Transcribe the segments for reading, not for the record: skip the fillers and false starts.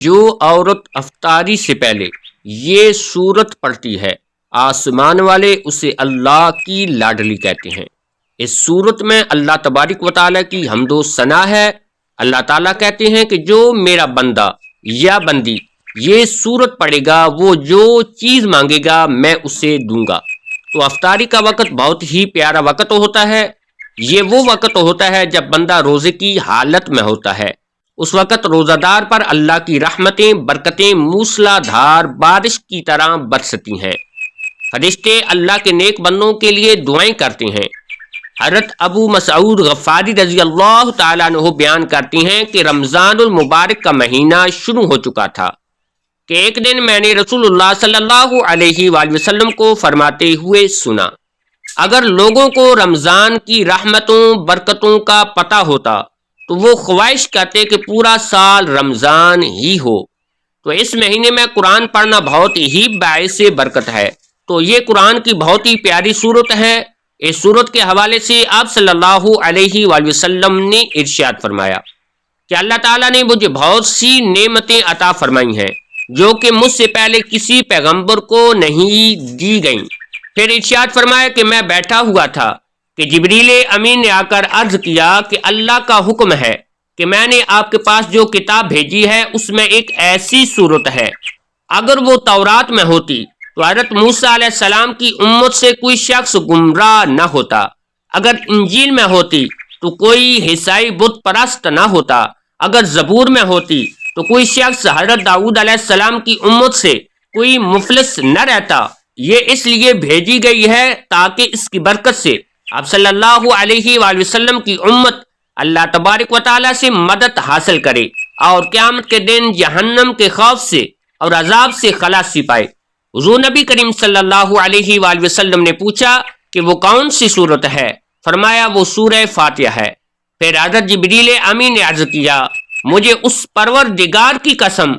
جو عورت افطاری سے پہلے یہ سورت پڑھتی ہے، آسمان والے اسے اللہ کی لاڈلی کہتے ہیں۔ اس سورت میں اللہ تبارک و تعالیٰ کی حمد و ثنا ہے۔ اللہ تعالیٰ کہتے ہیں کہ جو میرا بندہ یا بندی یہ سورت پڑھے گا، وہ جو چیز مانگے گا میں اسے دوں گا۔ تو افطاری کا وقت بہت ہی پیارا وقت ہوتا ہے۔ یہ وہ وقت ہوتا ہے جب بندہ روزے کی حالت میں ہوتا ہے۔ اس وقت روزہ دار پر اللہ کی رحمتیں، برکتیں موسلا دھار بارش کی طرح برستی ہیں۔ فرشتے اللہ کے نیک بندوں کے لیے دعائیں کرتے ہیں۔ حضرت ابو مسعود غفاری رضی اللہ تعالیٰ عنہ بیان کرتے ہیں کہ رمضان المبارک کا مہینہ شروع ہو چکا تھا کہ ایک دن میں نے رسول اللہ صلی اللہ علیہ وآلہ وسلم کو فرماتے ہوئے سنا، اگر لوگوں کو رمضان کی رحمتوں برکتوں کا پتہ ہوتا تو وہ خواہش کرتے کہ پورا سال رمضان ہی ہو۔ تو اس مہینے میں قرآن پڑھنا بہت ہی باعث برکت ہے۔ تو یہ قرآن کی بہت ہی پیاری صورت ہے۔ اس صورت کے حوالے سے آپ صلی اللہ علیہ وآلہ وسلم نے ارشاد فرمایا کہ اللہ تعالیٰ نے مجھے بہت سی نعمتیں عطا فرمائی ہیں جو کہ مجھ سے پہلے کسی پیغمبر کو نہیں دی گئیں۔ پھر ارشاد فرمایا کہ میں بیٹھا ہوا تھا کہ جبریل امین نے آ کر عرض کیا کہ اللہ کا حکم ہے کہ میں نے آپ کے پاس جو کتاب بھیجی ہے اس میں ایک ایسی صورت ہے، اگر وہ تورات میں ہوتی تو حضرت موسیٰ علیہ السلام کی امت سے کوئی شخص گمراہ نہ ہوتا، اگر انجیل میں ہوتی تو کوئی عیسائی بت پرست نہ ہوتا، اگر زبور میں ہوتی تو کوئی شخص حضرت داؤد علیہ السلام کی امت سے کوئی مفلس نہ رہتا۔ یہ اس لیے بھیجی گئی ہے تاکہ اس کی برکت سے آپ صلی اللہ علیہ وآلہ وسلم کی امت اللہ تبارک و تعالیٰ سے مدد حاصل کرے اور قیامت کے دن جہنم کے خوف سے اور عذاب سے خلاصی پائے۔ حضور نبی کریم صلی اللہ علیہ وآلہ وسلم نے پوچھا کہ وہ کون سی صورت ہے؟ فرمایا وہ سورہ فاتحہ ہے۔ پھر حضرت جبریل امین نے عرض کیا، مجھے اس پروردگار کی قسم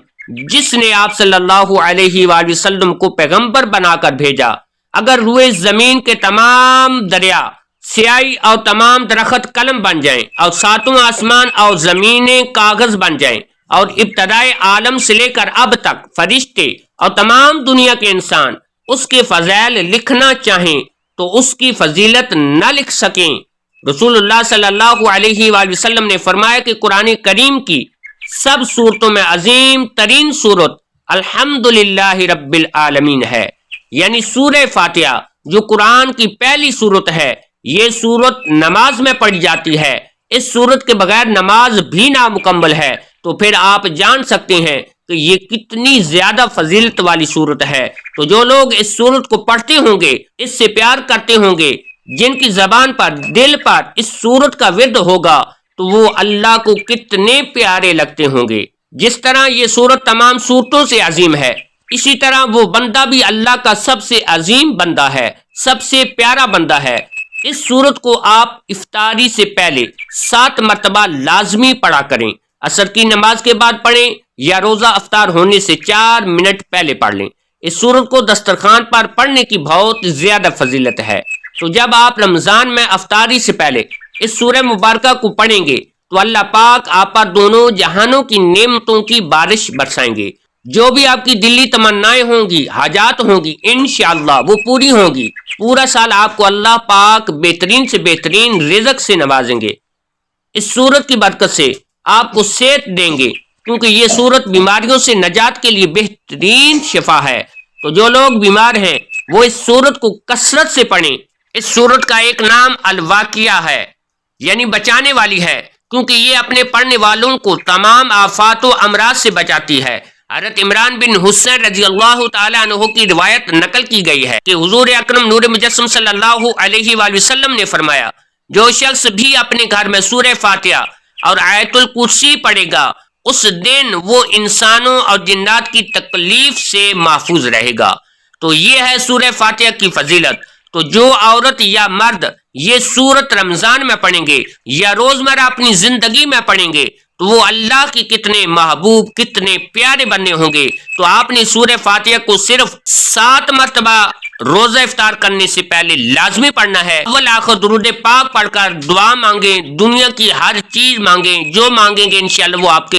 جس نے آپ صلی اللہ علیہ وآلہ وسلم کو پیغمبر بنا کر بھیجا، اگر روئے زمین کے تمام دریا سیاہی اور تمام درخت قلم بن جائیں اور ساتوں آسمان اور زمینیں کاغذ بن جائیں اور ابتدائے عالم سے لے کر اب تک فرشتے اور تمام دنیا کے انسان اس کے فضائل لکھنا چاہیں تو اس کی فضیلت نہ لکھ سکیں۔ رسول اللہ صلی اللہ علیہ وآلہ وسلم نے فرمایا کہ قرآن کریم کی سب صورتوں میں عظیم ترین صورت الحمدللہ رب العالمین ہے، یعنی سورہ فاتحہ جو قرآن کی پہلی صورت ہے۔ یہ صورت نماز میں پڑھی جاتی ہے۔ اس صورت کے بغیر نماز بھی نامکمل ہے۔ تو پھر آپ جان سکتے ہیں کہ یہ کتنی زیادہ فضیلت والی صورت ہے۔ تو جو لوگ اس صورت کو پڑھتے ہوں گے، اس سے پیار کرتے ہوں گے، جن کی زبان پر دل پر اس صورت کا ورد ہوگا، تو وہ اللہ کو کتنے پیارے لگتے ہوں گے۔ جس طرح یہ صورت تمام صورتوں سے عظیم ہے، اسی طرح وہ بندہ بھی اللہ کا سب سے عظیم بندہ ہے، سب سے پیارا بندہ ہے۔ اس صورت کو آپ افطاری سے پہلے 7 مرتبہ لازمی پڑھا کریں۔ عصر کی نماز کے بعد پڑھیں یا روزہ افطار ہونے سے 4 منٹ پہلے پڑھ لیں۔ اس صورت کو دسترخوان پر پڑھنے کی بہت زیادہ فضیلت ہے۔ تو جب آپ رمضان میں افطاری سے پہلے اس سورہ مبارکہ کو پڑھیں گے تو اللہ پاک آپ پر دونوں جہانوں کی نعمتوں کی بارش برسائیں گے۔ جو بھی آپ کی دلی تمنائیں ہوں گی، حاجات ہوں گی، انشاءاللہ وہ پوری ہوں گی۔ پورا سال آپ کو اللہ پاک بہترین سے بہترین رزق سے نوازیں گے۔ اس صورت کی برکت سے آپ کو صحت دیں گے، کیونکہ یہ صورت بیماریوں سے نجات کے لیے بہترین شفا ہے۔ تو جو لوگ بیمار ہیں وہ اس صورت کو کثرت سے پڑھیں۔ اس صورت کا ایک نام الواقعہ ہے، یعنی بچانے والی ہے، کیونکہ یہ اپنے پڑھنے والوں کو تمام آفات و امراض سے بچاتی ہے۔ حضرت عمران بن حسین رضی اللہ تعالیٰ عنہ کی روایت نقل کی گئی ہے کہ حضور اکرم نور مجسم صلی اللہ علیہ وآلہ وسلم نے فرمایا، جو شخص بھی اپنے گھر میں سورہ فاتحہ اور آیت الکرسی پڑھے گا، اس دن وہ انسانوں اور جنات کی تکلیف سے محفوظ رہے گا۔ تو یہ ہے سورہ فاتحہ کی فضیلت۔ تو جو عورت یا مرد یہ سورت رمضان میں پڑھیں گے یا روزمرہ اپنی زندگی میں پڑھیں گے تو وہ اللہ کی کتنے محبوب، کتنے پیارے بننے ہوں گے۔ تو آپ نے سورہ فاتحہ کو صرف 7 مرتبہ روزہ افطار کرنے سے پہلے لازمی پڑھنا ہے۔ اول آخر درود پاک پڑھ کر دعا مانگیں، دنیا کی ہر چیز مانگیں، جو مانگیں گے انشاءاللہ وہ آپ کے